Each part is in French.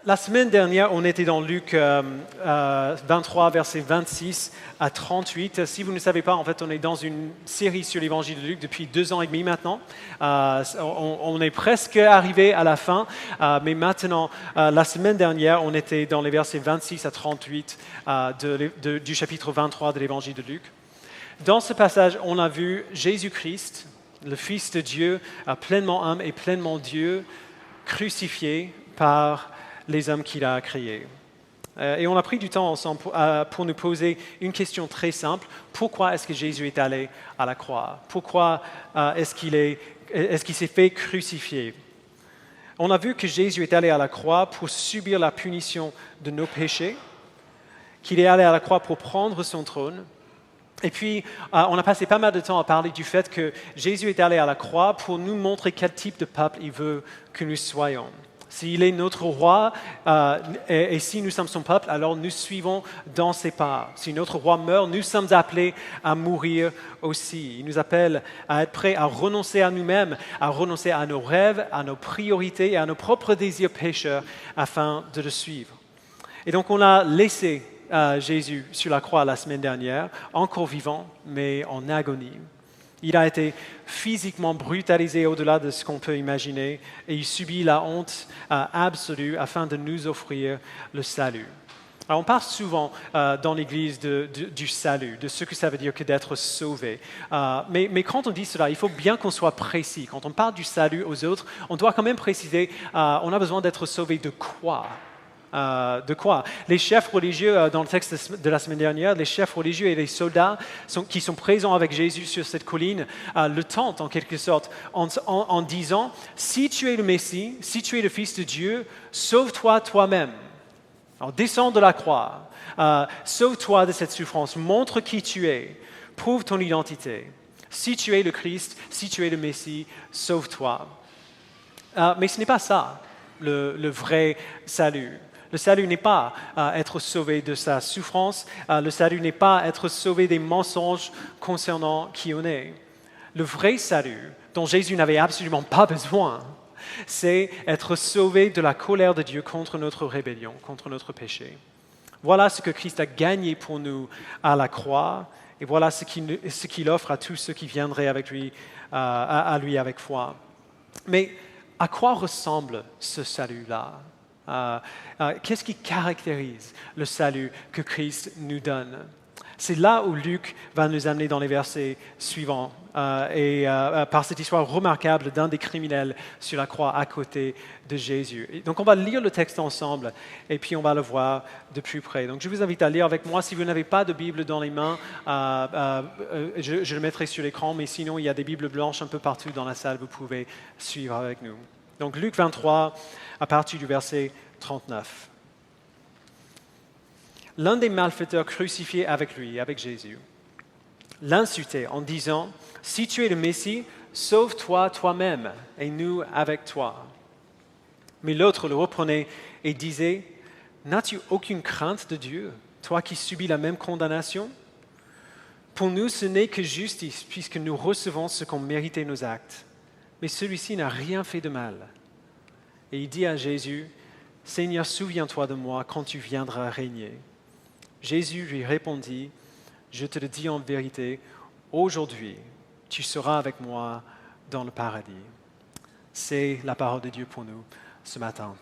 La semaine dernière, on était dans Luc 23, versets 26 à 38. Si vous ne savez pas, en fait, on est dans une série sur l'évangile de Luc depuis 2 ans et demi maintenant. On est presque arrivé à la fin, mais maintenant, la semaine dernière, on était dans les versets 26 à 38 du chapitre 23 de l'évangile de Luc. Dans ce passage, on a vu Jésus-Christ, le Fils de Dieu, pleinement homme et pleinement Dieu, crucifié par les hommes qu'il a créés. Et on a pris du temps ensemble pour nous poser une question très simple. Pourquoi est-ce que Jésus est allé à la croix? Pourquoi est-ce qu'il s'est fait crucifier? On a vu que Jésus est allé à la croix pour subir la punition de nos péchés, qu'il est allé à la croix pour prendre son trône. Et puis, on a passé pas mal de temps à parler du fait que Jésus est allé à la croix pour nous montrer quel type de peuple il veut que nous soyons. S'il est notre roi et si nous sommes son peuple, alors nous suivons dans ses pas. Si notre roi meurt, nous sommes appelés à mourir aussi. Il nous appelle à être prêts à renoncer à nous-mêmes, à renoncer à nos rêves, à nos priorités et à nos propres désirs pécheurs afin de le suivre. Et donc on a laissé Jésus sur la croix la semaine dernière, encore vivant, mais en agonie. Il a été physiquement brutalisé au-delà de ce qu'on peut imaginer et il subit la honte absolue afin de nous offrir le salut. Alors on parle souvent dans l'Église du salut, de ce que ça veut dire que d'être sauvé. Mais quand on dit cela, il faut bien qu'on soit précis. Quand on parle du salut aux autres, on doit quand même préciser, on a besoin d'être sauvé de quoi ? De quoi? Les chefs religieux, dans le texte de la semaine dernière, les chefs religieux et les soldats qui sont présents avec Jésus sur cette colline le tentent en quelque sorte en disant « Si tu es le Messie, si tu es le Fils de Dieu, sauve-toi toi-même. Alors, descends de la croix, sauve-toi de cette souffrance, montre qui tu es, prouve ton identité. Si tu es le Christ, si tu es le Messie, sauve-toi. » Mais ce n'est pas ça, le vrai salut. Le salut n'est pas être sauvé de sa souffrance. Le salut n'est pas être sauvé des mensonges concernant qui on est. Le vrai salut, dont Jésus n'avait absolument pas besoin, c'est être sauvé de la colère de Dieu contre notre rébellion, contre notre péché. Voilà ce que Christ a gagné pour nous à la croix, et voilà ce qu'il offre à tous ceux qui viendraient avec lui, à lui avec foi. Mais à quoi ressemble ce salut-là? Qu'est-ce qui caractérise le salut que Christ nous donne? C'est là où Luc va nous amener dans les versets suivants par cette histoire remarquable d'un des criminels sur la croix à côté de Jésus. Et donc on va lire le texte ensemble et puis on va le voir de plus près. Donc je vous invite à lire avec moi. Si vous n'avez pas de Bible dans les mains, je le mettrai sur l'écran, mais sinon il y a des Bibles blanches un peu partout dans la salle, vous pouvez suivre avec nous. Donc Luc 23, à partir du verset 39. L'un des malfaiteurs crucifiés avec lui, avec Jésus, l'insultait en disant « Si tu es le Messie, sauve-toi toi-même et nous avec toi. » Mais l'autre le reprenait et disait « N'as-tu aucune crainte de Dieu, toi qui subis la même condamnation? Pour nous, ce n'est que justice, puisque nous recevons ce qu'ont mérité nos actes. Mais celui-ci n'a rien fait de mal. » Et il dit à Jésus, « Seigneur, souviens-toi de moi quand tu viendras régner. » Jésus lui répondit, « Je te le dis en vérité, aujourd'hui, tu seras avec moi dans le paradis. » C'est la parole de Dieu pour nous ce matin.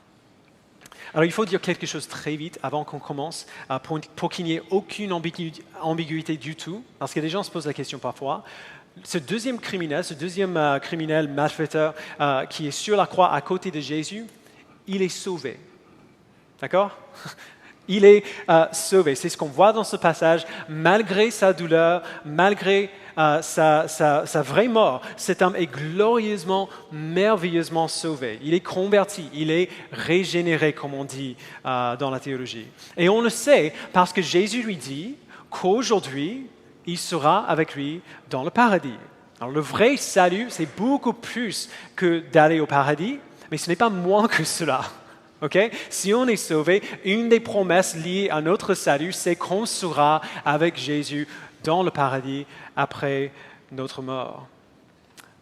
Alors il faut dire quelque chose très vite avant qu'on commence, pour qu'il n'y ait aucune ambiguïté du tout, parce que les gens se posent la question parfois. Ce deuxième criminel malfaiteur qui est sur la croix à côté de Jésus, il est sauvé. D'accord? Il est sauvé. C'est ce qu'on voit dans ce passage. Malgré sa douleur, malgré sa vraie mort, cet homme est glorieusement, merveilleusement sauvé. Il est converti, il est régénéré, comme on dit dans la théologie. Et on le sait parce que Jésus lui dit qu'aujourd'hui, il sera avec lui dans le paradis. Alors le vrai salut, c'est beaucoup plus que d'aller au paradis, mais ce n'est pas moins que cela. Okay? Si on est sauvé, une des promesses liées à notre salut, c'est qu'on sera avec Jésus dans le paradis après notre mort.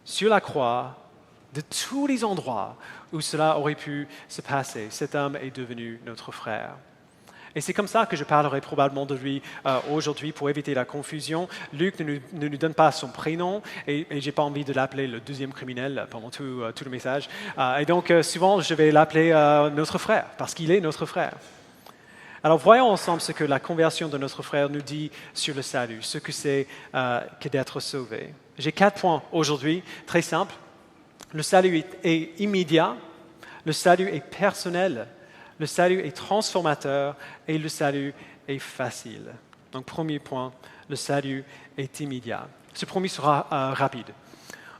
Sur la croix, De tous les endroits où cela aurait pu se passer, cet homme est devenu notre frère. Et c'est comme ça que je parlerai probablement de lui aujourd'hui pour éviter la confusion. Luc ne nous donne pas son prénom et je n'ai pas envie de l'appeler le deuxième criminel pendant tout le message. Et donc souvent je vais l'appeler notre frère parce qu'il est notre frère. Alors voyons ensemble ce que la conversion de notre frère nous dit sur le salut, ce que c'est que d'être sauvé. J'ai 4 points aujourd'hui, très simples. Le salut est immédiat, le salut est personnel, le salut est transformateur et le salut est facile. Donc premier point, le salut est immédiat. Ce premier sera rapide.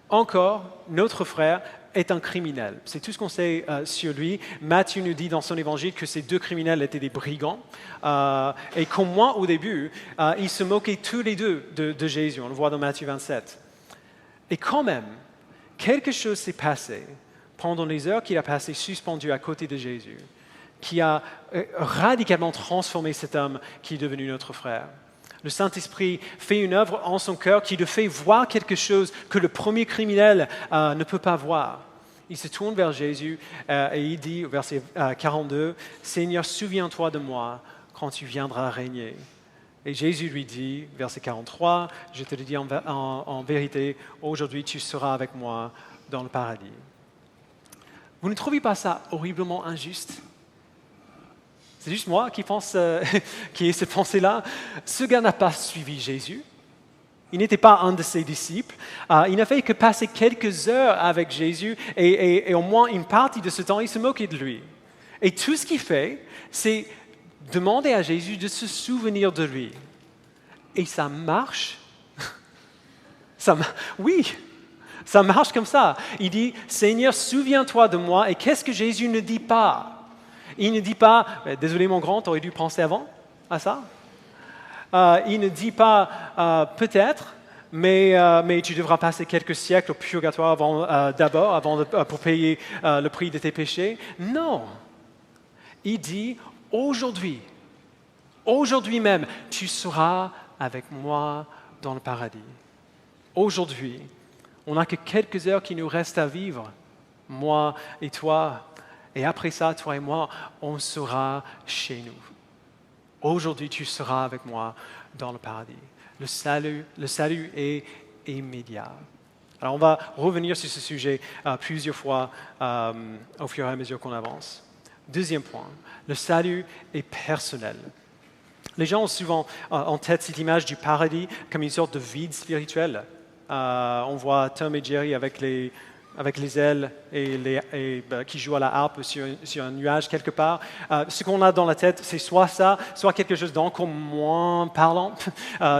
Encore, notre frère est un criminel. C'est tout ce qu'on sait sur lui. Matthieu nous dit dans son évangile que ces 2 criminels étaient des brigands et qu'au moins au début, ils se moquaient tous les deux de Jésus. On le voit dans Matthieu 27. Et quand même, quelque chose s'est passé pendant les heures qu'il a passées suspendu à côté de Jésus, qui a radicalement transformé cet homme qui est devenu notre frère. Le Saint-Esprit fait une œuvre en son cœur qui le fait voir quelque chose que le premier criminel ne peut pas voir. Il se tourne vers Jésus et il dit, au verset 42, « Seigneur, souviens-toi de moi quand tu viendras régner. » Et Jésus lui dit, verset 43, « Je te le dis en vérité, aujourd'hui tu seras avec moi dans le paradis. » Vous ne trouvez pas ça horriblement injuste? C'est juste moi qui ai cette pensée-là. Ce gars n'a pas suivi Jésus. Il n'était pas un de ses disciples. Il n'a fait que passer quelques heures avec Jésus et au moins une partie de ce temps, il se moquait de lui. Et tout ce qu'il fait, c'est demander à Jésus de se souvenir de lui. Et ça marche. Oui, ça marche comme ça. Il dit, « Seigneur, souviens-toi de moi. » Et qu'est-ce que Jésus ne dit pas? Il ne dit pas, « Désolé mon grand, tu aurais dû penser avant à ça. » Il ne dit pas, « Peut-être, mais tu devras passer quelques siècles au purgatoire pour payer le prix de tes péchés. » Non. Il dit, « Aujourd'hui même, tu seras avec moi dans le paradis. » Aujourd'hui, on n'a que quelques heures qui nous restent à vivre, moi et toi. Et après ça, toi et moi, on sera chez nous. Aujourd'hui, tu seras avec moi dans le paradis. Le salut est immédiat. Alors, on va revenir sur ce sujet plusieurs fois au fur et à mesure qu'on avance. Deuxième point, le salut est personnel. Les gens ont souvent en tête cette image du paradis comme une sorte de vide spirituel. On voit Tom et Jerry avec les ailes qui jouent à la harpe sur un nuage quelque part. Ce qu'on a dans la tête, c'est soit ça, soit quelque chose d'encore moins parlant.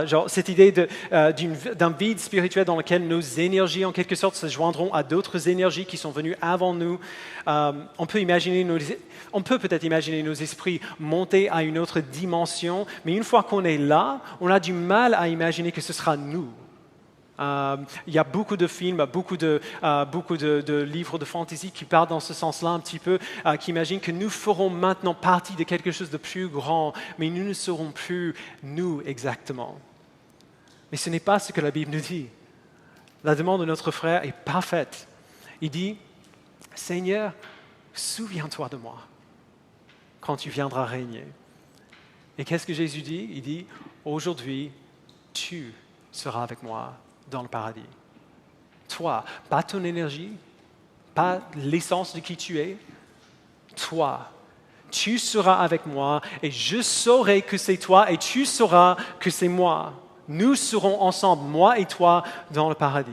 Genre cette idée d'un vide spirituel dans lequel nos énergies, en quelque sorte, se joindront à d'autres énergies qui sont venues avant nous. On peut peut-être imaginer nos esprits monter à une autre dimension, mais une fois qu'on est là, on a du mal à imaginer que ce sera nous. Il y a beaucoup de films, beaucoup de livres de fantasy qui parlent dans ce sens-là un petit peu, qui imaginent que nous ferons maintenant partie de quelque chose de plus grand, mais nous ne serons plus nous exactement. Mais ce n'est pas ce que la Bible nous dit. La demande de notre frère est parfaite. Il dit, « Seigneur, souviens-toi de moi quand tu viendras régner. » Et qu'est-ce que Jésus dit? Il dit, « Aujourd'hui, tu seras avec moi dans le paradis. » Toi, pas ton énergie, pas l'essence de qui tu es. Toi, tu seras avec moi et je saurai que c'est toi et tu sauras que c'est moi. Nous serons ensemble, moi et toi, dans le paradis.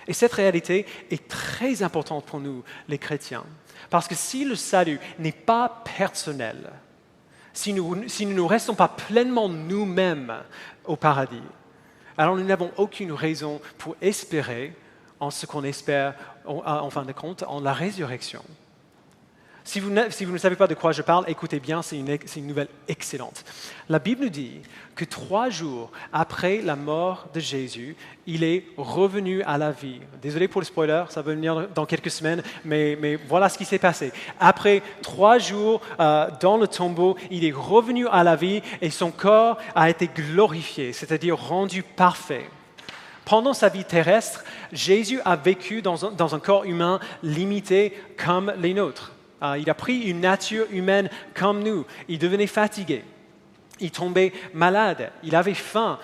Et cette réalité est très importante pour nous, les chrétiens. Parce que si le salut n'est pas personnel, si nous ne restons pas pleinement nous-mêmes au paradis, alors nous n'avons aucune raison pour espérer en ce qu'on espère, en fin de compte, en la résurrection. Si vous ne savez pas de quoi je parle, écoutez bien, c'est une nouvelle excellente. La Bible nous dit que 3 jours après la mort de Jésus, il est revenu à la vie. Désolé pour le spoiler, ça va venir dans quelques semaines, mais voilà ce qui s'est passé. Après 3 jours dans le tombeau, il est revenu à la vie et son corps a été glorifié, c'est-à-dire rendu parfait. Pendant sa vie terrestre, Jésus a vécu dans un corps humain limité comme les nôtres. Il a pris une nature humaine comme nous. Il devenait fatigué. Il tombait malade. Il avait faim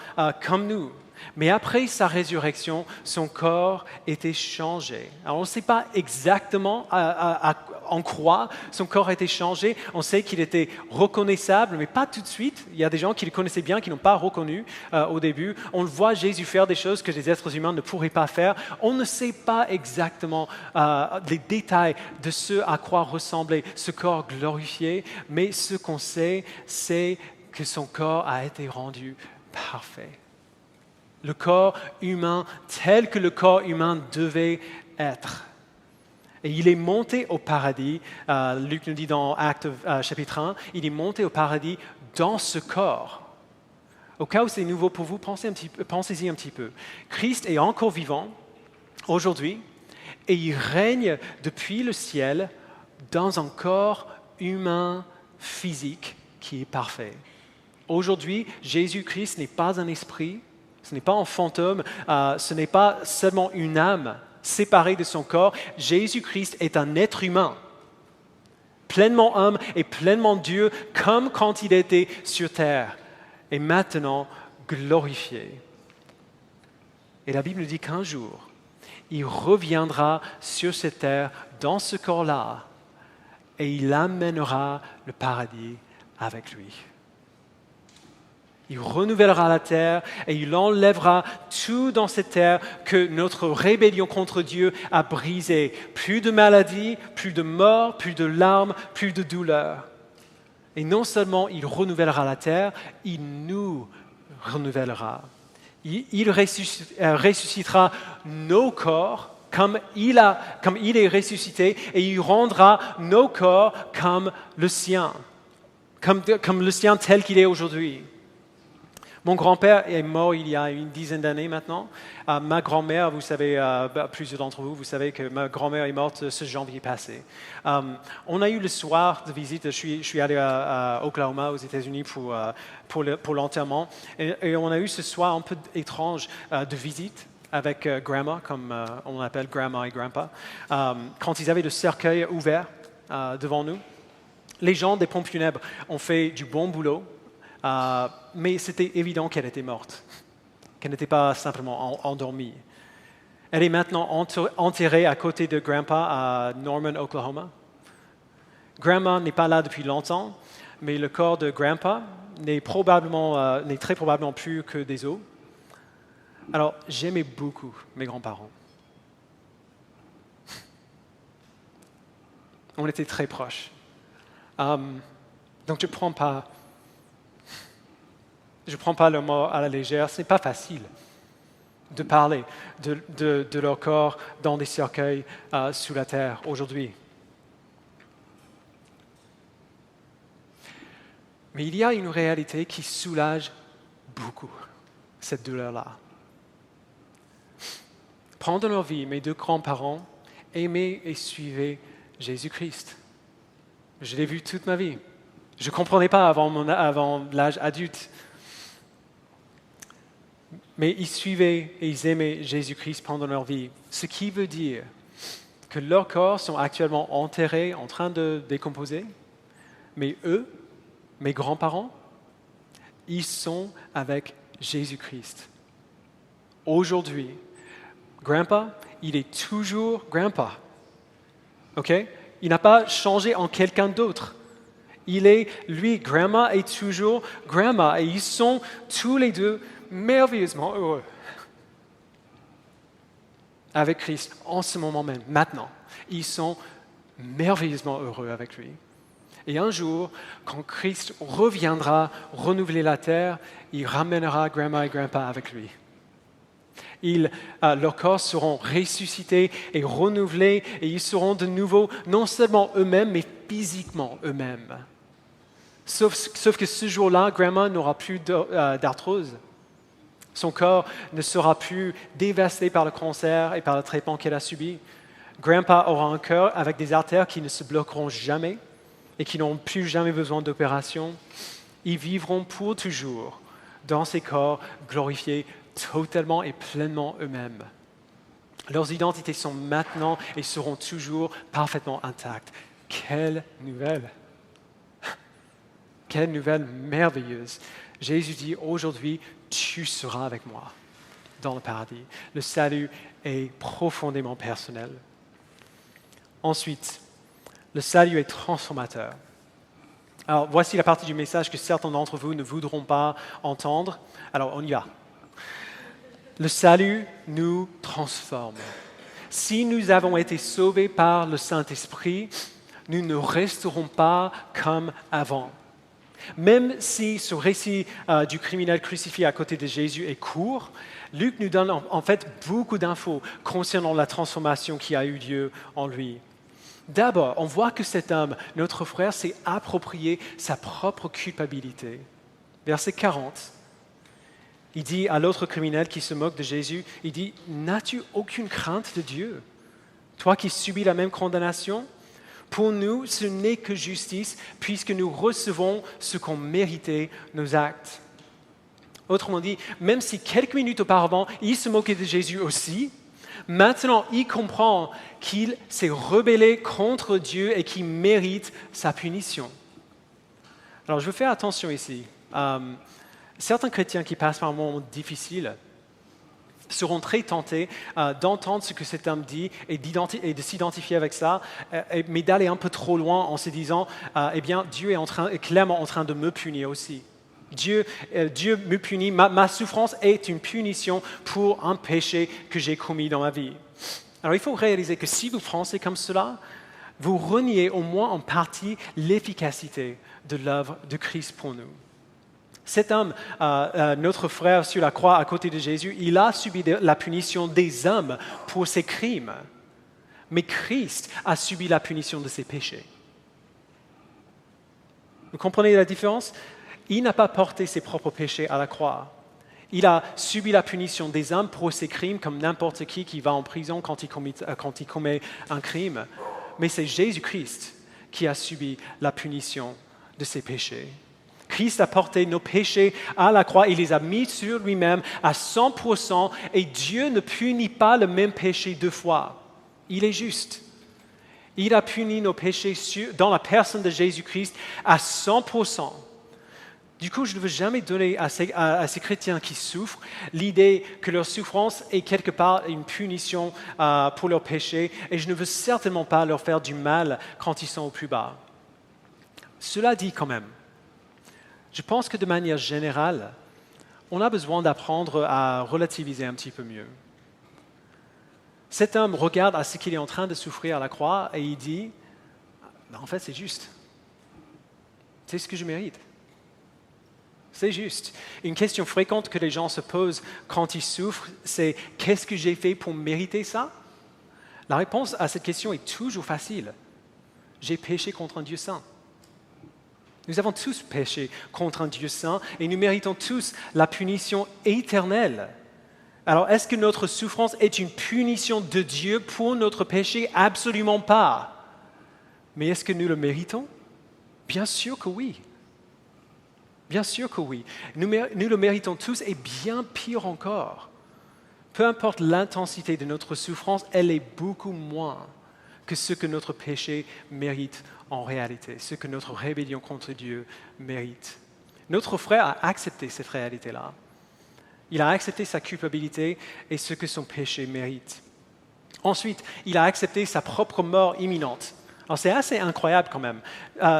comme nous. Mais après sa résurrection, son corps était changé. Alors on ne sait pas exactement en quoi son corps a été changé. On sait qu'il était reconnaissable, mais pas tout de suite. Il y a des gens qui le connaissaient bien, qui n'ont pas reconnu au début. On le voit Jésus faire des choses que les êtres humains ne pourraient pas faire. On ne sait pas exactement les détails de ce à quoi ressemblait ce corps glorifié, mais ce qu'on sait, c'est que son corps a été rendu parfait. Le corps humain tel que le corps humain devait être. Et il est monté au paradis, Luc nous dit dans Actes chapitre 1, il est monté au paradis dans ce corps. Au cas où c'est nouveau pour vous, pensez-y un petit peu. Christ est encore vivant aujourd'hui et il règne depuis le ciel dans un corps humain physique qui est parfait. Aujourd'hui, Jésus-Christ n'est pas un esprit, ce n'est pas un fantôme, ce n'est pas seulement une âme séparée de son corps. Jésus-Christ est un être humain, pleinement homme et pleinement Dieu, comme quand il était sur terre, et maintenant glorifié. Et la Bible nous dit qu'un jour, il reviendra sur cette terre, dans ce corps-là, et il amènera le paradis avec lui. Il renouvellera la terre et il enlèvera tout dans cette terre que notre rébellion contre Dieu a brisé. Plus de maladie, plus de mort, plus de larmes, plus de douleur. Et non seulement il renouvellera la terre, il nous renouvellera. Il ressuscitera nos corps comme il est ressuscité et il rendra nos corps comme le sien, comme le sien tel qu'il est aujourd'hui. Mon grand-père est mort il y a une dizaine d'années maintenant. Ma grand-mère, vous savez, plusieurs d'entre vous, vous savez que ma grand-mère est morte ce janvier passé. On a eu le soir de visite, je suis allé à Oklahoma, aux États-Unis, pour l'enterrement. Et on a eu ce soir un peu étrange de visite avec grandma, comme on appelle grandma et grandpa, quand ils avaient le cercueil ouvert devant nous. Les gens des pompes funèbres ont fait du bon boulot. Mais c'était évident qu'elle était morte, qu'elle n'était pas simplement endormie. Elle est maintenant enterrée à côté de Grandpa à Norman, Oklahoma. Grandma n'est pas là depuis longtemps, mais le corps de Grandpa n'est très probablement plus que des os. Alors, j'aimais beaucoup mes grands-parents. On était très proches. Donc, je ne prends pas leur mort à la légère. Ce n'est pas facile de parler de leur corps dans des cercueils sous la terre aujourd'hui. Mais il y a une réalité qui soulage beaucoup cette douleur-là. Pendant leur vie, mes deux grands-parents aimaient et suivaient Jésus-Christ. Je l'ai vu toute ma vie. Je ne comprenais pas avant l'âge adulte. Mais ils suivaient et ils aimaient Jésus-Christ pendant leur vie. Ce qui veut dire que leurs corps sont actuellement enterrés, en train de décomposer. Mais eux, mes grands-parents, ils sont avec Jésus-Christ. Aujourd'hui, Grandpa, il est toujours Grandpa. OK? Il n'a pas changé en quelqu'un d'autre. Grandma est toujours Grandma. Et ils sont tous les deux merveilleusement heureux avec Christ en ce moment même, maintenant. Ils sont merveilleusement heureux avec lui. Et un jour, quand Christ reviendra renouveler la terre, il ramènera Grandma et Grandpa avec lui. Leurs corps seront ressuscités et renouvelés et ils seront de nouveau non seulement eux-mêmes, mais physiquement eux-mêmes. Sauf que ce jour-là, Grandma n'aura plus d'arthrose. Son corps ne sera plus dévasté par le cancer et par le traitement qu'elle a subi. Grandpa aura un cœur avec des artères qui ne se bloqueront jamais et qui n'ont plus jamais besoin d'opération. Ils vivront pour toujours dans ces corps glorifiés totalement et pleinement eux-mêmes. Leurs identités sont maintenant et seront toujours parfaitement intactes. Quelle nouvelle! Quelle nouvelle merveilleuse! Jésus dit aujourd'hui, tu seras avec moi dans le paradis. Le salut est profondément personnel. Ensuite, le salut est transformateur. Alors, voici la partie du message que certains d'entre vous ne voudront pas entendre. Alors, on y va. Le salut nous transforme. Si nous avons été sauvés par le Saint-Esprit, nous ne resterons pas comme avant. Même si ce récit du criminel crucifié à côté de Jésus est court, Luc nous donne en fait beaucoup d'infos concernant la transformation qui a eu lieu en lui. D'abord, on voit que cet homme, notre frère, s'est approprié sa propre culpabilité. Verset 40, il dit à l'autre criminel qui se moque de Jésus, il dit « N'as-tu aucune crainte de Dieu, toi qui subis la même condamnation ? Pour nous, ce n'est que justice, puisque nous recevons ce qu'ont mérité nos actes. » Autrement dit, même si quelques minutes auparavant, il se moquait de Jésus aussi, maintenant il comprend qu'il s'est rebellé contre Dieu et qu'il mérite sa punition. Alors je veux faire attention ici. Certains chrétiens qui passent par un moment difficile seront très tentés d'entendre ce que cet homme dit et de s'identifier avec ça, mais d'aller un peu trop loin en se disant eh bien, Dieu est clairement en train de me punir aussi. Dieu me punit, ma souffrance est une punition pour un péché que j'ai commis dans ma vie. Alors il faut réaliser que si vous pensez comme cela, vous reniez au moins en partie l'efficacité de l'œuvre de Christ pour nous. Cet homme, notre frère sur la croix à côté de Jésus, il a subi la punition des hommes pour ses crimes. Mais Christ a subi la punition de ses péchés. Vous comprenez la différence ? Il n'a pas porté ses propres péchés à la croix. Il a subi la punition des hommes pour ses crimes, comme n'importe qui va en prison quand il commet un crime. Mais c'est Jésus-Christ qui a subi la punition de ses péchés. Christ a porté nos péchés à la croix, il les a mis sur lui-même à 100%, et Dieu ne punit pas le même péché deux fois. Il est juste. Il a puni nos péchés dans la personne de Jésus-Christ à 100%. Du coup, je ne veux jamais donner à ces chrétiens qui souffrent l'idée que leur souffrance est quelque part une punition pour leurs péchés, et je ne veux certainement pas leur faire du mal quand ils sont au plus bas. Cela dit quand même, je pense que de manière générale, on a besoin d'apprendre à relativiser un petit peu mieux. Cet homme regarde à ce qu'il est en train de souffrir à la croix et il dit « En fait, c'est juste. C'est ce que je mérite. C'est juste. » Une question fréquente que les gens se posent quand ils souffrent, c'est « Qu'est-ce que j'ai fait pour mériter ça ?» La réponse à cette question est toujours facile. J'ai péché contre un Dieu saint. Nous avons tous péché contre un Dieu saint et nous méritons tous la punition éternelle. Alors, est-ce que notre souffrance est une punition de Dieu pour notre péché ? Absolument pas. Mais est-ce que nous le méritons ? Bien sûr que oui. Bien sûr que oui. Nous le méritons tous et bien pire encore. Peu importe l'intensité de notre souffrance, elle est beaucoup moins que ce que notre péché mérite en réalité, ce que notre rébellion contre Dieu mérite. Notre frère a accepté cette réalité-là. Il a accepté sa culpabilité et ce que son péché mérite. Ensuite, il a accepté sa propre mort imminente. Alors c'est assez incroyable quand même.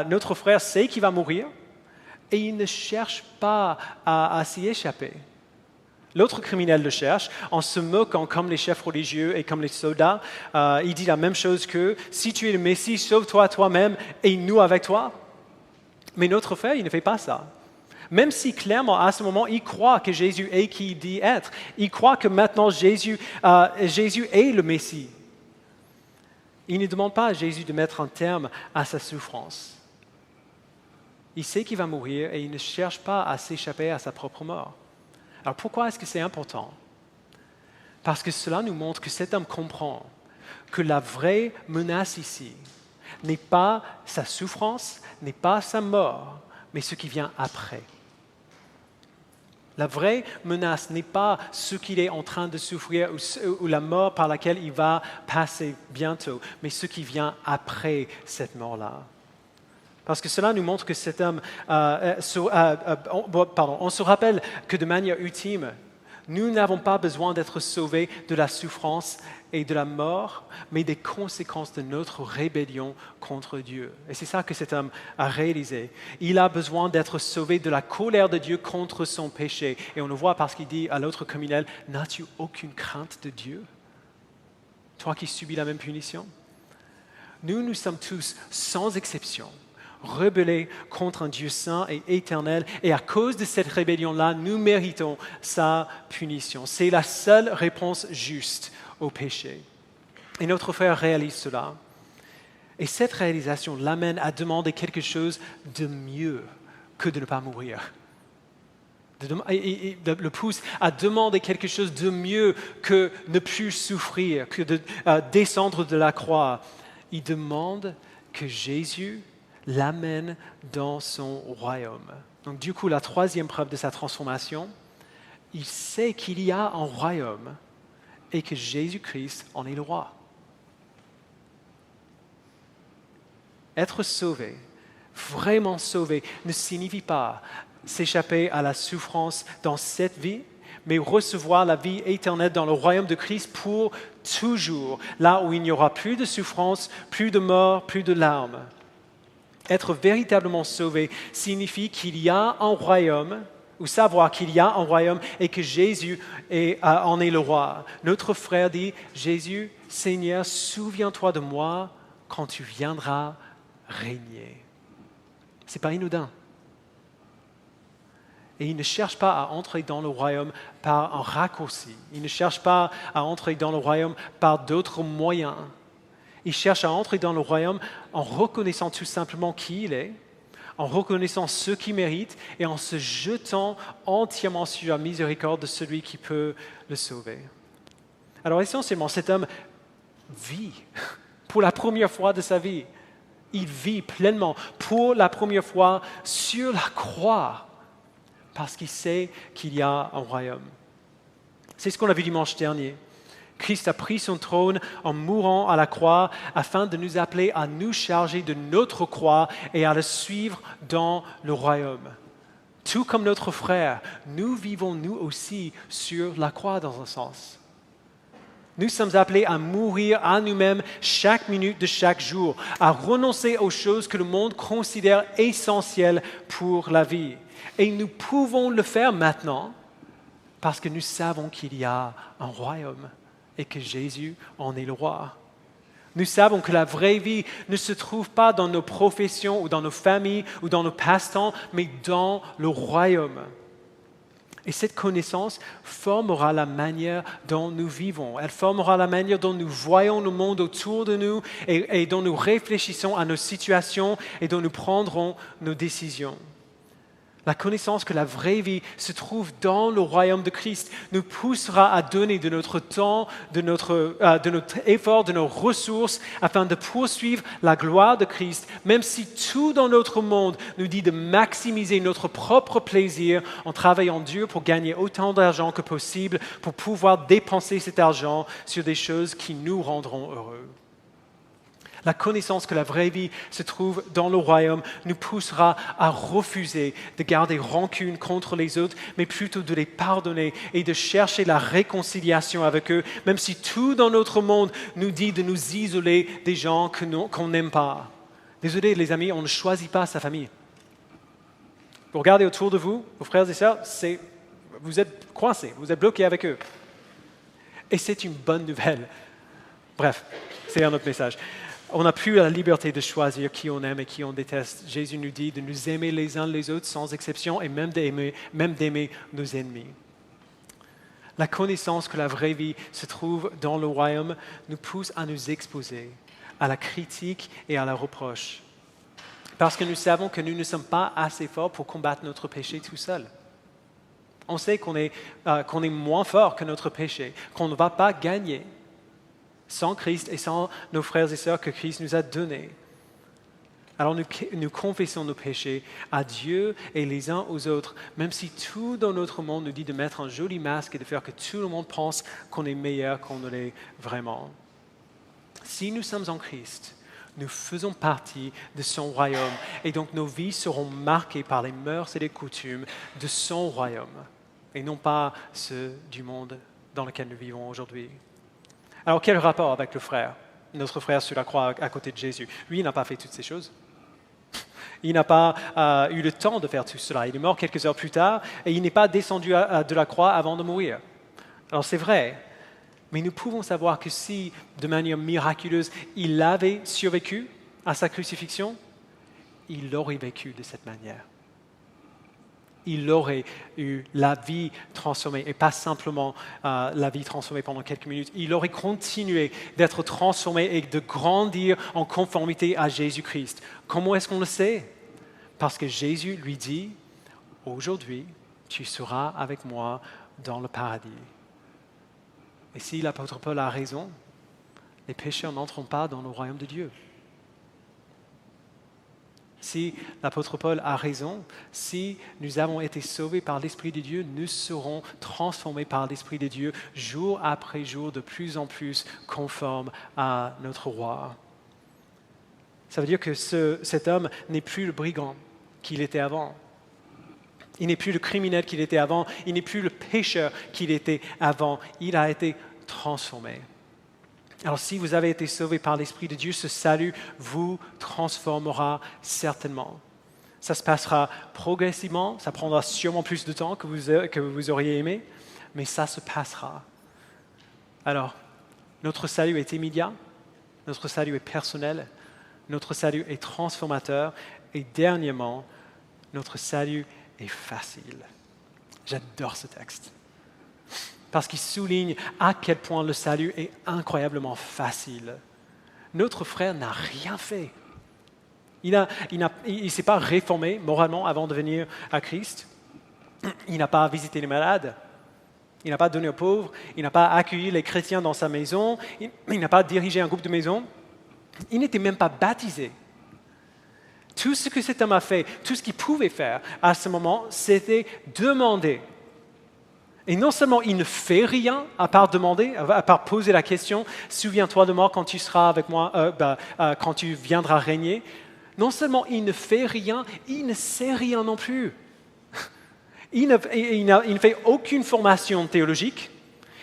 Notre frère sait qu'il va mourir et il ne cherche pas à s'y échapper. L'autre criminel le cherche en se moquant comme les chefs religieux et comme les soldats. Il dit la même chose que « Si tu es le Messie, sauve-toi toi-même et nous avec toi. » Mais notre frère, il ne fait pas ça. Même si clairement, à ce moment, il croit que Jésus est qui il dit être. Il croit que maintenant, Jésus est le Messie. Il ne demande pas à Jésus de mettre un terme à sa souffrance. Il sait qu'il va mourir et il ne cherche pas à s'échapper à sa propre mort. Alors pourquoi est-ce que c'est important ? Parce que cela nous montre que cet homme comprend que la vraie menace ici n'est pas sa souffrance, n'est pas sa mort, mais ce qui vient après. La vraie menace n'est pas ce qu'il est en train de souffrir ou la mort par laquelle il va passer bientôt, mais ce qui vient après cette mort-là. Parce que cela nous montre que cet homme, on se rappelle que de manière ultime, nous n'avons pas besoin d'être sauvés de la souffrance et de la mort, mais des conséquences de notre rébellion contre Dieu. Et c'est ça que cet homme a réalisé. Il a besoin d'être sauvé de la colère de Dieu contre son péché. Et on le voit parce qu'il dit à l'autre criminel, « N'as-tu aucune crainte de Dieu? Toi qui subis la même punition ?» Nous sommes tous, sans exception, rebellés contre un Dieu saint et éternel, et à cause de cette rébellion-là, nous méritons sa punition. C'est la seule réponse juste au péché. Et notre frère réalise cela. Et cette réalisation l'amène à demander quelque chose de mieux que de ne pas mourir. Il le pousse à demander quelque chose de mieux que ne plus souffrir, que de descendre de la croix. Il demande que Jésus l'amène dans son royaume. Donc du coup, la troisième preuve de sa transformation, il sait qu'il y a un royaume et que Jésus-Christ en est le roi. Être sauvé, vraiment sauvé, ne signifie pas s'échapper à la souffrance dans cette vie, mais recevoir la vie éternelle dans le royaume de Christ pour toujours, là où il n'y aura plus de souffrance, plus de mort, plus de larmes. Être véritablement sauvé signifie qu'il y a un royaume, ou savoir qu'il y a un royaume et que Jésus en est le roi. Notre frère dit, Jésus, Seigneur, souviens-toi de moi quand tu viendras régner. Ce n'est pas anodin. Et il ne cherche pas à entrer dans le royaume par un raccourci. Il ne cherche pas à entrer dans le royaume par d'autres moyens. Il cherche à entrer dans le royaume en reconnaissant tout simplement qui il est, en reconnaissant ce qu'il mérite et en se jetant entièrement sur la miséricorde de celui qui peut le sauver. Alors essentiellement, cet homme vit pour la première fois de sa vie. Il vit pleinement pour la première fois sur la croix parce qu'il sait qu'il y a un royaume. C'est ce qu'on a vu dimanche dernier. Christ a pris son trône en mourant à la croix afin de nous appeler à nous charger de notre croix et à le suivre dans le royaume. Tout comme notre frère, nous vivons nous aussi sur la croix dans un sens. Nous sommes appelés à mourir à nous-mêmes chaque minute de chaque jour, à renoncer aux choses que le monde considère essentielles pour la vie. Et nous pouvons le faire maintenant parce que nous savons qu'il y a un royaume et que Jésus en est le roi. Nous savons que la vraie vie ne se trouve pas dans nos professions ou dans nos familles ou dans nos passe-temps, mais dans le royaume. Et cette connaissance formera la manière dont nous vivons. Elle formera la manière dont nous voyons le monde autour de nous et dont nous réfléchissons à nos situations et dont nous prendrons nos décisions. La connaissance que la vraie vie se trouve dans le royaume de Christ nous poussera à donner de notre temps, de notre effort, de nos ressources afin de poursuivre la gloire de Christ, même si tout dans notre monde nous dit de maximiser notre propre plaisir en travaillant dur pour gagner autant d'argent que possible, pour pouvoir dépenser cet argent sur des choses qui nous rendront heureux. La connaissance que la vraie vie se trouve dans le royaume nous poussera à refuser de garder rancune contre les autres, mais plutôt de les pardonner et de chercher la réconciliation avec eux, même si tout dans notre monde nous dit de nous isoler des gens qu'on n'aime pas. Désolé les amis, on ne choisit pas sa famille. Vous regardez autour de vous, vos frères et sœurs, vous êtes coincés, vous êtes bloqués avec eux. Et c'est une bonne nouvelle. Bref, c'est un autre message. On n'a plus la liberté de choisir qui on aime et qui on déteste. Jésus nous dit de nous aimer les uns les autres sans exception et même d'aimer nos ennemis. La connaissance que la vraie vie se trouve dans le royaume nous pousse à nous exposer à la critique et à la reproche. Parce que nous savons que nous ne sommes pas assez forts pour combattre notre péché tout seul. On sait qu'on est moins fort que notre péché, qu'on ne va pas gagner sans Christ et sans nos frères et sœurs que Christ nous a donnés. Alors nous confessons nos péchés à Dieu et les uns aux autres, même si tout dans notre monde nous dit de mettre un joli masque et de faire que tout le monde pense qu'on est meilleur qu'on ne l'est vraiment. Si nous sommes en Christ, nous faisons partie de son royaume et donc nos vies seront marquées par les mœurs et les coutumes de son royaume et non pas ceux du monde dans lequel nous vivons aujourd'hui. Alors quel rapport avec le frère, notre frère sur la croix à côté de Jésus? Lui, il n'a pas fait toutes ces choses. Il n'a pas eu le temps de faire tout cela. Il est mort quelques heures plus tard et il n'est pas descendu de la croix avant de mourir. Alors c'est vrai, mais nous pouvons savoir que si, de manière miraculeuse, il avait survécu à sa crucifixion, il aurait vécu de cette manière. Il aurait eu la vie transformée, et pas simplement la vie transformée pendant quelques minutes. Il aurait continué d'être transformé et de grandir en conformité à Jésus-Christ. Comment est-ce qu'on le sait? Parce que Jésus lui dit, « Aujourd'hui, tu seras avec moi dans le paradis. » Et si l'apôtre Paul a raison, les pécheurs n'entrent pas dans le royaume de Dieu. Si l'apôtre Paul a raison, si nous avons été sauvés par l'Esprit de Dieu, nous serons transformés par l'Esprit de Dieu jour après jour, de plus en plus conformes à notre roi. Ça veut dire que cet homme n'est plus le brigand qu'il était avant. Il n'est plus le criminel qu'il était avant. Il n'est plus le pécheur qu'il était avant. Il a été transformé. Alors si vous avez été sauvés par l'Esprit de Dieu, ce salut vous transformera certainement. Ça se passera progressivement, ça prendra sûrement plus de temps que vous auriez aimé, mais ça se passera. Alors, notre salut est immédiat, notre salut est personnel, notre salut est transformateur, et dernièrement, notre salut est facile. J'adore ce texte. Parce qu'il souligne à quel point le salut est incroyablement facile. Notre frère n'a rien fait. Il ne s'est pas réformé moralement avant de venir à Christ. Il n'a pas visité les malades. Il n'a pas donné aux pauvres. Il n'a pas accueilli les chrétiens dans sa maison. Il n'a pas dirigé un groupe de maison. Il n'était même pas baptisé. Tout ce que cet homme a fait, tout ce qu'il pouvait faire à ce moment, c'était demander. Et non seulement il ne fait rien à part demander, à part poser la question, souviens-toi de moi quand tu seras avec moi, quand tu viendras régner. Non seulement il ne fait rien, il ne sait rien non plus. Il ne fait aucune formation théologique,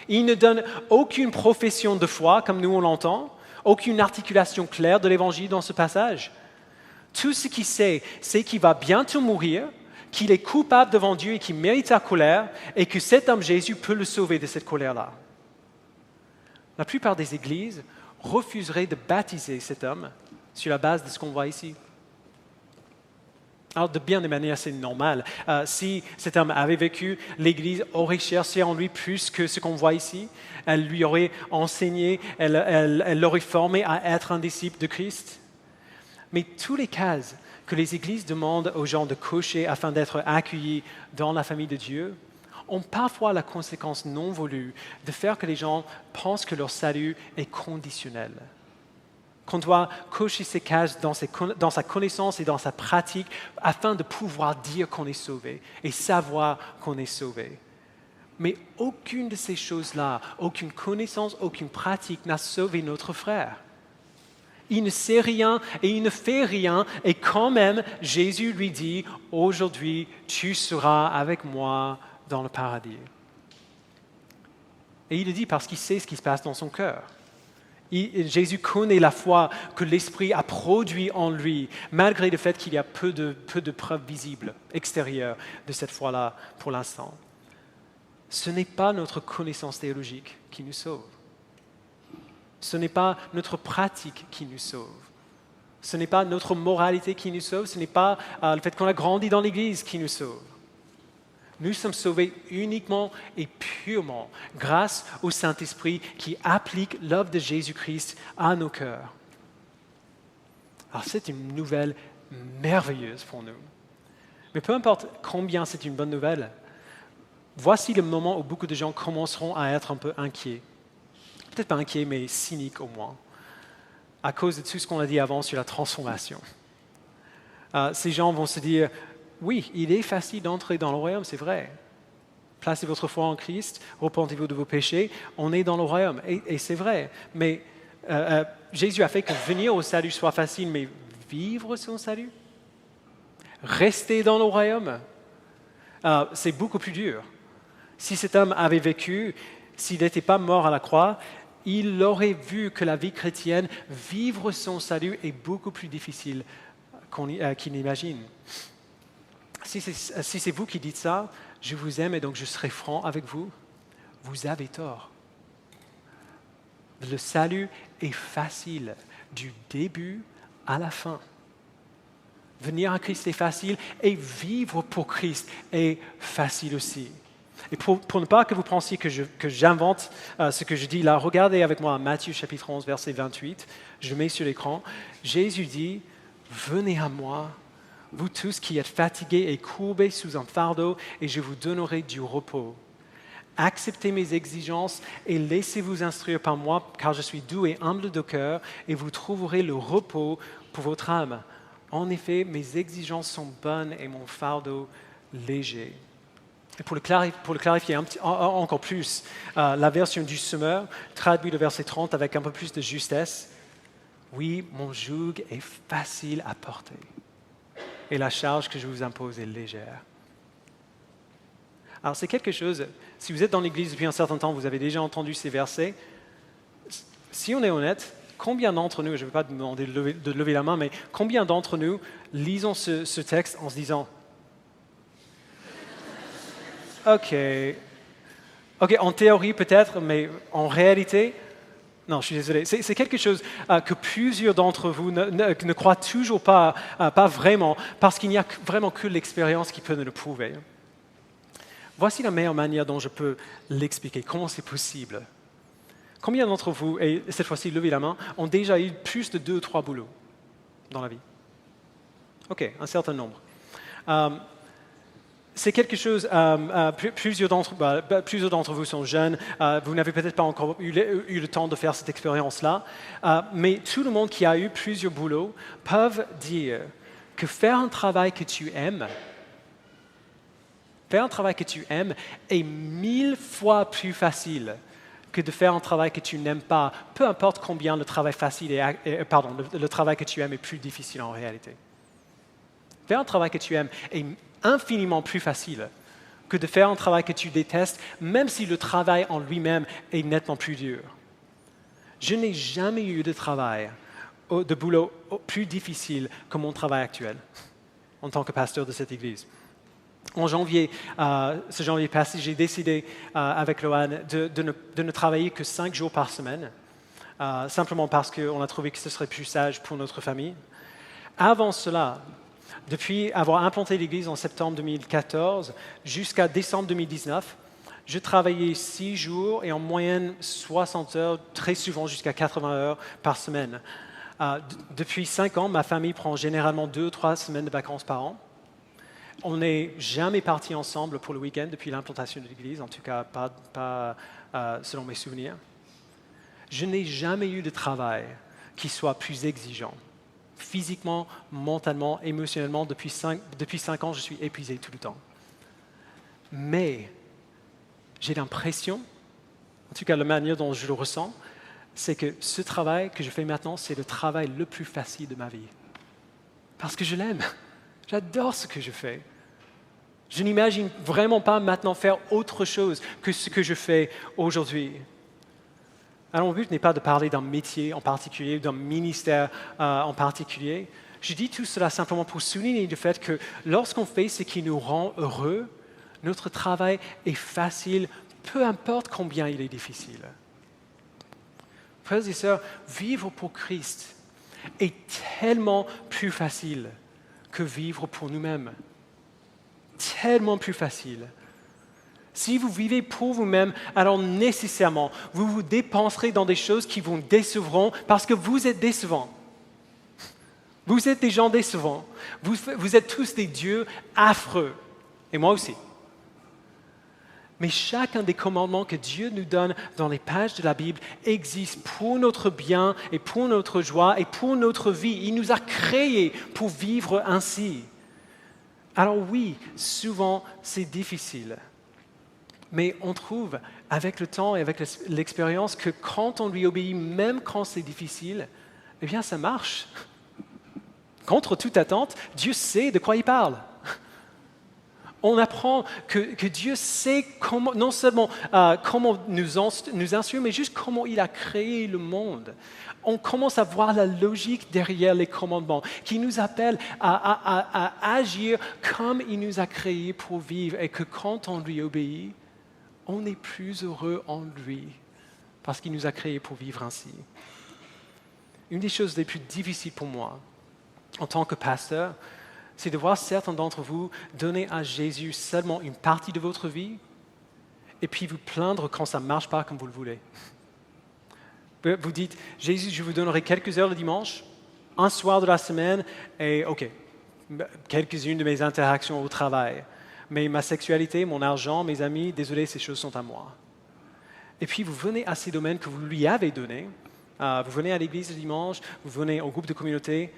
il ne donne aucune profession de foi comme nous on l'entend, aucune articulation claire de l'évangile dans ce passage. Tout ce qu'il sait, c'est qu'il va bientôt mourir, qu'il est coupable devant Dieu et qu'il mérite sa colère, et que cet homme Jésus peut le sauver de cette colère-là. La plupart des églises refuseraient de baptiser cet homme sur la base de ce qu'on voit ici. Alors, de bien des manières, c'est normal. Si cet homme avait vécu, l'Église aurait cherché en lui plus que ce qu'on voit ici. Elle lui aurait enseigné, elle l'aurait formé à être un disciple de Christ. Mais tous les cases que les églises demandent aux gens de cocher afin d'être accueillis dans la famille de Dieu ont parfois la conséquence non voulue de faire que les gens pensent que leur salut est conditionnel. Qu'on doit cocher ces cases dans sa connaissance et dans sa pratique afin de pouvoir dire qu'on est sauvé et savoir qu'on est sauvé. Mais aucune de ces choses-là, aucune connaissance, aucune pratique n'a sauvé notre frère. Il ne sait rien et il ne fait rien, et quand même, Jésus lui dit, « Aujourd'hui, tu seras avec moi dans le paradis. » Et il le dit parce qu'il sait ce qui se passe dans son cœur. Jésus connaît la foi que l'Esprit a produit en lui, malgré le fait qu'il y a peu de preuves visibles, extérieures de cette foi-là pour l'instant. Ce n'est pas notre connaissance théologique qui nous sauve. Ce n'est pas notre pratique qui nous sauve. Ce n'est pas notre moralité qui nous sauve. Ce n'est pas le fait qu'on a grandi dans l'Église qui nous sauve. Nous sommes sauvés uniquement et purement grâce au Saint-Esprit qui applique l'œuvre de Jésus-Christ à nos cœurs. Alors c'est une nouvelle merveilleuse pour nous. Mais peu importe combien c'est une bonne nouvelle, voici le moment où beaucoup de gens commenceront à être un peu inquiets. Peut-être pas inquiets, mais cyniques au moins, à cause de tout ce qu'on a dit avant sur la transformation. Ces gens vont se dire, oui, il est facile d'entrer dans le royaume, c'est vrai. Placez votre foi en Christ, repentez-vous de vos péchés, on est dans le royaume. Et c'est vrai. Mais Jésus a fait que venir au salut soit facile, mais vivre son salut, rester dans le royaume, c'est beaucoup plus dur. Si cet homme avait vécu, s'il n'était pas mort à la croix, il aurait vu que la vie chrétienne, vivre son salut est beaucoup plus difficile qu'il n'imagine. Si c'est vous qui dites ça, je vous aime et donc je serai franc avec vous, vous avez tort. Le salut est facile du début à la fin. Venir à Christ est facile et vivre pour Christ est facile aussi. Et pour ne pas que vous pensiez que j'invente ce que je dis là, regardez avec moi Matthieu chapitre 11, verset 28. Je le mets sur l'écran. Jésus dit, « Venez à moi, vous tous qui êtes fatigués et courbés sous un fardeau, et je vous donnerai du repos. Acceptez mes exigences et laissez-vous instruire par moi, car je suis doux et humble de cœur, et vous trouverez le repos pour votre âme. En effet, mes exigences sont bonnes et mon fardeau léger. » Et pour le clarifier encore plus, la version du Semeur traduit le verset 30 avec un peu plus de justesse. Oui, mon joug est facile à porter et la charge que je vous impose est légère. Alors c'est quelque chose, si vous êtes dans l'Église depuis un certain temps, vous avez déjà entendu ces versets. Si on est honnête, combien d'entre nous, je ne vais pas demander de lever la main, mais combien d'entre nous lisons ce texte en se disant OK, en théorie peut-être, mais en réalité, non, je suis désolé. C'est quelque chose que plusieurs d'entre vous ne croient toujours pas vraiment, parce qu'il n'y a vraiment que l'expérience qui peut nous le prouver. Voici la meilleure manière dont je peux l'expliquer. Comment c'est possible? Combien d'entre vous, et cette fois-ci, levez la main, ont déjà eu plus de 2 ou 3 boulots dans la vie? OK, un certain nombre. C'est quelque chose, plusieurs d'entre vous sont jeunes, vous n'avez peut-être pas encore eu le temps de faire cette expérience-là, mais tout le monde qui a eu plusieurs boulots peuvent dire que faire un travail que tu aimes est 1000 fois plus facile que de faire un travail que tu n'aimes pas, peu importe combien le travail le travail que tu aimes est plus difficile en réalité. Faire un travail que tu aimes est infiniment plus facile que de faire un travail que tu détestes, même si le travail en lui-même est nettement plus dur. Je n'ai jamais eu de boulot plus difficile que mon travail actuel en tant que pasteur de cette église. En janvier, ce janvier passé, j'ai décidé avec Loane de ne travailler que 5 jours par semaine, simplement parce qu'on a trouvé que ce serait plus sage pour notre famille. Avant cela, depuis avoir implanté l'église en septembre 2014 jusqu'à décembre 2019, je travaillais 6 jours et en moyenne 60 heures, très souvent jusqu'à 80 heures par semaine. Depuis 5 ans, ma famille prend généralement 2 ou 3 semaines de vacances par an. On n'est jamais partis ensemble pour le week-end depuis l'implantation de l'église, en tout cas pas selon mes souvenirs. Je n'ai jamais eu de travail qui soit plus exigeant. Physiquement, mentalement, émotionnellement, depuis 5 ans, je suis épuisé tout le temps. Mais j'ai l'impression, en tout cas la manière dont je le ressens, c'est que ce travail que je fais maintenant, c'est le travail le plus facile de ma vie. Parce que je l'aime. J'adore ce que je fais. Je n'imagine vraiment pas maintenant faire autre chose que ce que je fais aujourd'hui. Alors, mon but n'est pas de parler d'un métier en particulier, d'un ministère en particulier. Je dis tout cela simplement pour souligner le fait que lorsqu'on fait ce qui nous rend heureux, notre travail est facile, peu importe combien il est difficile. Frères et sœurs, vivre pour Christ est tellement plus facile que vivre pour nous-mêmes. Tellement plus facile. Si vous vivez pour vous-même, alors nécessairement, vous vous dépenserez dans des choses qui vous décevront parce que vous êtes décevants. Vous êtes des gens décevants. Vous êtes tous des dieux affreux. Et moi aussi. Mais chacun des commandements que Dieu nous donne dans les pages de la Bible existe pour notre bien et pour notre joie et pour notre vie. Il nous a créés pour vivre ainsi. Alors oui, souvent c'est difficile. Mais on trouve avec le temps et avec l'expérience que quand on lui obéit, même quand c'est difficile, eh bien ça marche. Contre toute attente, Dieu sait de quoi il parle. On apprend que Dieu sait comment, non seulement comment nous instruire, mais juste comment il a créé le monde. On commence à voir la logique derrière les commandements qui nous appellent à agir comme il nous a créés pour vivre et que quand on lui obéit, on est plus heureux en lui parce qu'il nous a créés pour vivre ainsi. Une des choses les plus difficiles pour moi en tant que pasteur, c'est de voir certains d'entre vous donner à Jésus seulement une partie de votre vie et puis vous plaindre quand ça ne marche pas comme vous le voulez. Vous dites, Jésus, je vous donnerai quelques heures le dimanche, un soir de la semaine et OK, quelques-unes de mes interactions au travail. Mais ma sexualité, mon argent, mes amis, désolé, ces choses sont à moi. Et puis vous venez à ces domaines que vous lui avez donnés, vous venez à l'église le dimanche, vous venez au groupe de communauté,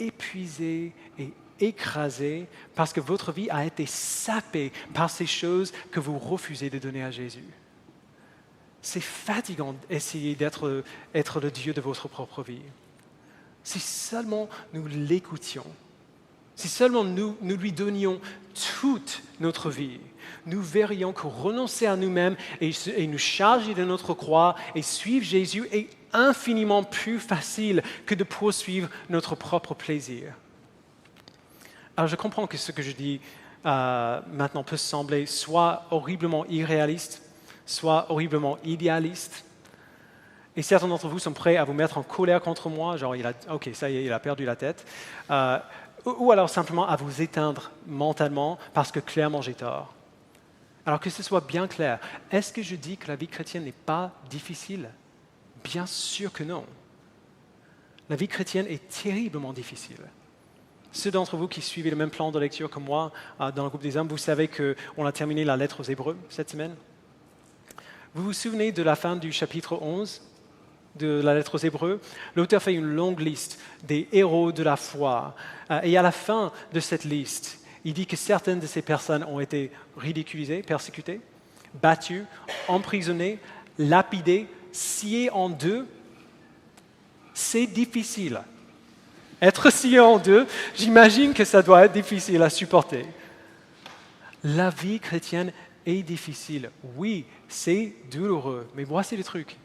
épuisé et écrasé parce que votre vie a été sapée par ces choses que vous refusez de donner à Jésus. C'est fatigant d'essayer d'être le Dieu de votre propre vie. Si seulement nous l'écoutions, si seulement nous lui donnions toute notre vie, nous verrions que renoncer à nous-mêmes et nous charger de notre croix et suivre Jésus est infiniment plus facile que de poursuivre notre propre plaisir. Alors je comprends que ce que je dis maintenant peut sembler soit horriblement irréaliste, soit horriblement idéaliste. Et certains d'entre vous sont prêts à vous mettre en colère contre moi, genre ok, ça y est, il a perdu la tête. Ou alors simplement à vous éteindre mentalement parce que clairement j'ai tort. Alors que ce soit bien clair, est-ce que je dis que la vie chrétienne n'est pas difficile ? Bien sûr que non. La vie chrétienne est terriblement difficile. Ceux d'entre vous qui suivez le même plan de lecture que moi dans le groupe des hommes, vous savez qu'on a terminé la lettre aux Hébreux cette semaine. Vous vous souvenez de la fin du chapitre 11 de la lettre aux Hébreux? L'auteur fait une longue liste des héros de la foi. Et à la fin de cette liste, il dit que certaines de ces personnes ont été ridiculisées, persécutées, battues, emprisonnées, lapidées, sciées en deux. C'est difficile. Être scié en deux, j'imagine que ça doit être difficile à supporter. La vie chrétienne est difficile. Oui, c'est douloureux, mais voici le truc.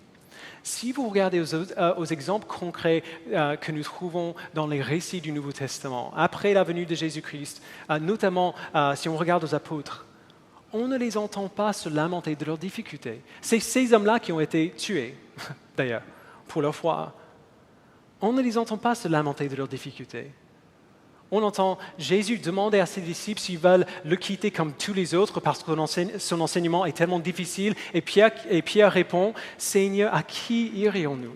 Si vous regardez aux exemples concrets que nous trouvons dans les récits du Nouveau Testament, après la venue de Jésus-Christ, notamment si on regarde aux apôtres, on ne les entend pas se lamenter de leurs difficultés. C'est ces hommes-là qui ont été tués, d'ailleurs, pour leur foi. On ne les entend pas se lamenter de leurs difficultés. On entend Jésus demander à ses disciples s'ils veulent le quitter comme tous les autres parce que son enseignement est tellement difficile. Et Pierre répond, « Seigneur, à qui irions-nous?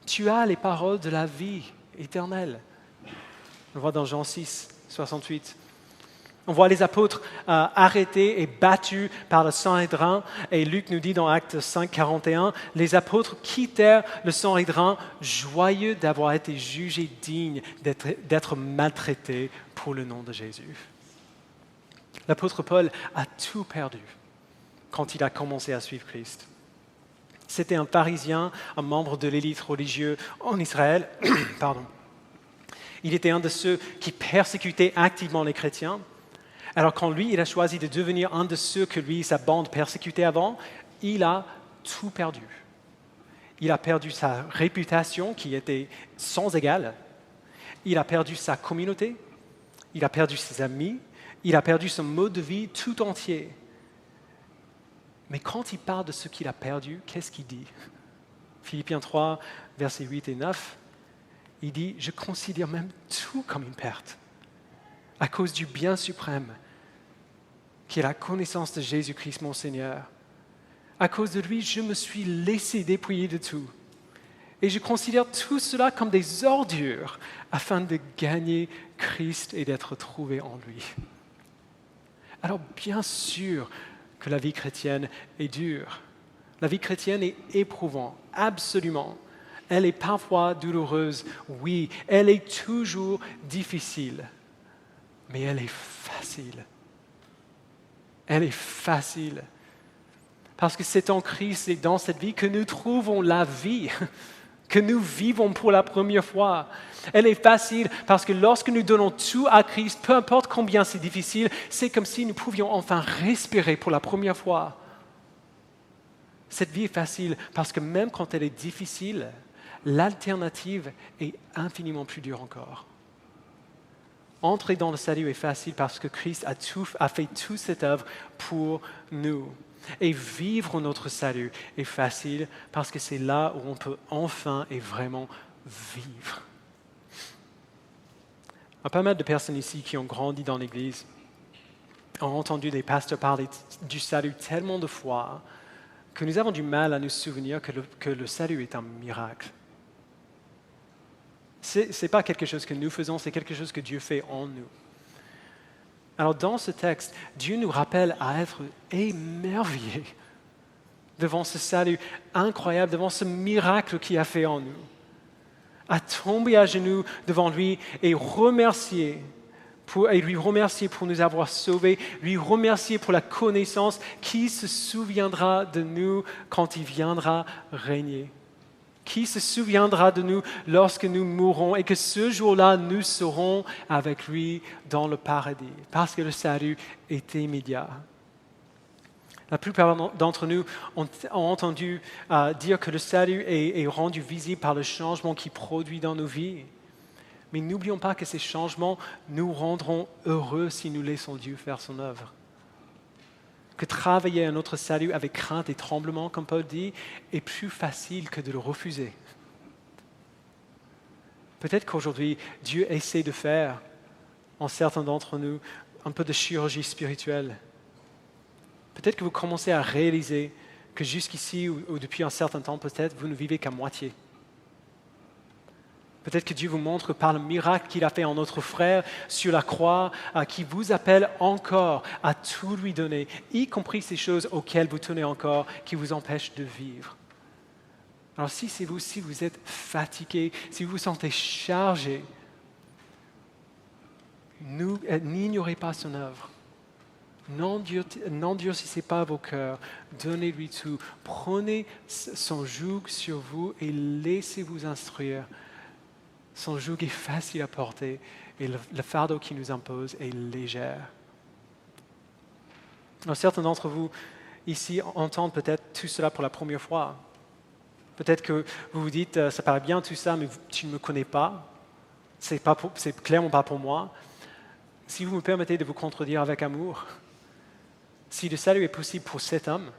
Tu as les paroles de la vie éternelle. » On le voit dans Jean 6, 68. On voit les apôtres arrêtés et battus par le Sanhédrin. Et Luc nous dit dans Actes 5, 41, les apôtres quittèrent le Sanhédrin joyeux d'avoir été jugés dignes d'être maltraités pour le nom de Jésus. L'apôtre Paul a tout perdu quand il a commencé à suivre Christ. C'était un pharisien, un membre de l'élite religieuse en Israël. Pardon. Il était un de ceux qui persécutaient activement les chrétiens. Alors quand lui, il a choisi de devenir un de ceux que lui et sa bande persécutaient avant, il a tout perdu. Il a perdu sa réputation qui était sans égale. Il a perdu sa communauté. Il a perdu ses amis. Il a perdu son mode de vie tout entier. Mais quand il parle de ce qu'il a perdu, qu'est-ce qu'il dit? Philippiens 3, versets 8 et 9, il dit « Je considère même tout comme une perte. » à cause du bien suprême, qui est la connaissance de Jésus-Christ, mon Seigneur. À cause de lui, je me suis laissé dépouiller de tout. Et je considère tout cela comme des ordures afin de gagner Christ et d'être trouvé en lui. Alors bien sûr que la vie chrétienne est dure. La vie chrétienne est éprouvante, absolument. Elle est parfois douloureuse, oui. Elle est toujours difficile, mais elle est facile. Elle est facile. Parce que c'est en Christ et dans cette vie que nous trouvons la vie, que nous vivons pour la première fois. Elle est facile parce que lorsque nous donnons tout à Christ, peu importe combien c'est difficile, c'est comme si nous pouvions enfin respirer pour la première fois. Cette vie est facile parce que même quand elle est difficile, l'alternative est infiniment plus dure encore. Entrer dans le salut est facile parce que Christ a fait toute cette œuvre pour nous. Et vivre notre salut est facile parce que c'est là où on peut enfin et vraiment vivre. Il y a pas mal de personnes ici qui ont grandi dans l'Église ont entendu des pasteurs parler du salut tellement de fois que nous avons du mal à nous souvenir que le salut est un miracle. Ce n'est pas quelque chose que nous faisons, c'est quelque chose que Dieu fait en nous. Alors dans ce texte, Dieu nous rappelle à être émerveillés devant ce salut incroyable, devant ce miracle qu'il a fait en nous. À tomber à genoux devant lui et lui remercier pour nous avoir sauvés, lui remercier pour la connaissance qui se souviendra de nous quand il viendra régner. Qui se souviendra de nous lorsque nous mourrons et que ce jour-là, nous serons avec lui dans le paradis, parce que le salut est immédiat. La plupart d'entre nous ont entendu dire que le salut est rendu visible par le changement qu'il produit dans nos vies. Mais n'oublions pas que ces changements nous rendront heureux si nous laissons Dieu faire son œuvre. Que travailler à notre salut avec crainte et tremblement, comme Paul dit, est plus facile que de le refuser. Peut-être qu'aujourd'hui, Dieu essaie de faire, en certains d'entre nous, un peu de chirurgie spirituelle. Peut-être que vous commencez à réaliser que jusqu'ici, ou depuis un certain temps peut-être, vous ne vivez qu'à moitié. Peut-être que Dieu vous montre par le miracle qu'il a fait en notre frère sur la croix, qui vous appelle encore à tout lui donner, y compris ces choses auxquelles vous tenez encore, qui vous empêchent de vivre. Alors si c'est vous, si vous êtes fatigué, si vous vous sentez chargé, n'ignorez pas son œuvre. N'endurcissez pas vos cœurs, donnez-lui tout. Prenez son joug sur vous et laissez-vous instruire. Son joug est facile à porter et le fardeau qu'il nous impose est léger. Alors, certains d'entre vous ici entendent peut-être tout cela pour la première fois. Peut-être que vous vous dites, ça paraît bien tout ça, mais tu ne me connais pas. C'est clairement pas pour moi. Si vous me permettez de vous contredire avec amour, si le salut est possible pour cet homme,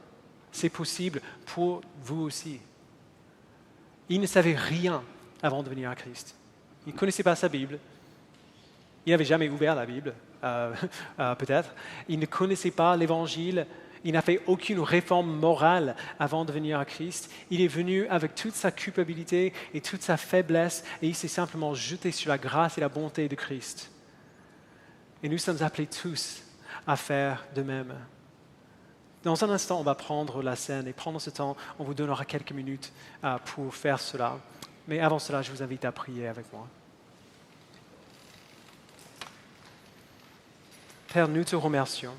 c'est possible pour vous aussi. Il ne savait rien avant de venir à Christ. Il ne connaissait pas sa Bible. Il n'avait jamais ouvert la Bible, peut-être. Il ne connaissait pas l'Évangile. Il n'a fait aucune réforme morale avant de venir à Christ. Il est venu avec toute sa culpabilité et toute sa faiblesse et il s'est simplement jeté sur la grâce et la bonté de Christ. Et nous sommes appelés tous à faire de même. Dans un instant, on va prendre la scène et pendant ce temps, on vous donnera quelques minutes pour faire cela. Mais avant cela, je vous invite à prier avec moi. Père, nous te remercions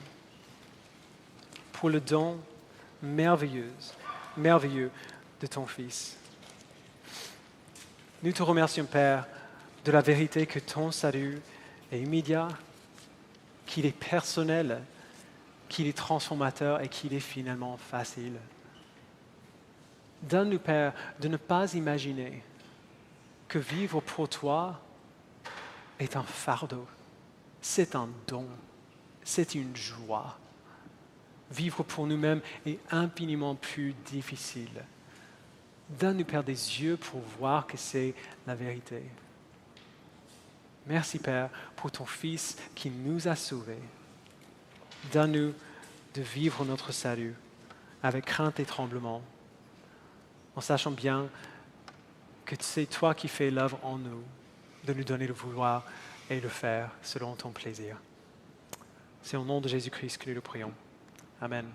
pour le don merveilleux de ton Fils. Nous te remercions, Père, de la vérité que ton salut est immédiat, qu'il est personnel, qu'il est transformateur et qu'il est finalement facile. Donne-nous, Père, de ne pas imaginer que vivre pour toi est un fardeau, c'est un don, c'est une joie. Vivre pour nous-mêmes est infiniment plus difficile. Donne-nous, Père, des yeux pour voir que c'est la vérité. Merci, Père, pour ton Fils qui nous a sauvés. Donne-nous de vivre notre salut avec crainte et tremblement, en sachant bien que c'est toi qui fais l'œuvre en nous, de nous donner le vouloir et le faire selon ton plaisir. C'est au nom de Jésus-Christ que nous le prions. Amen.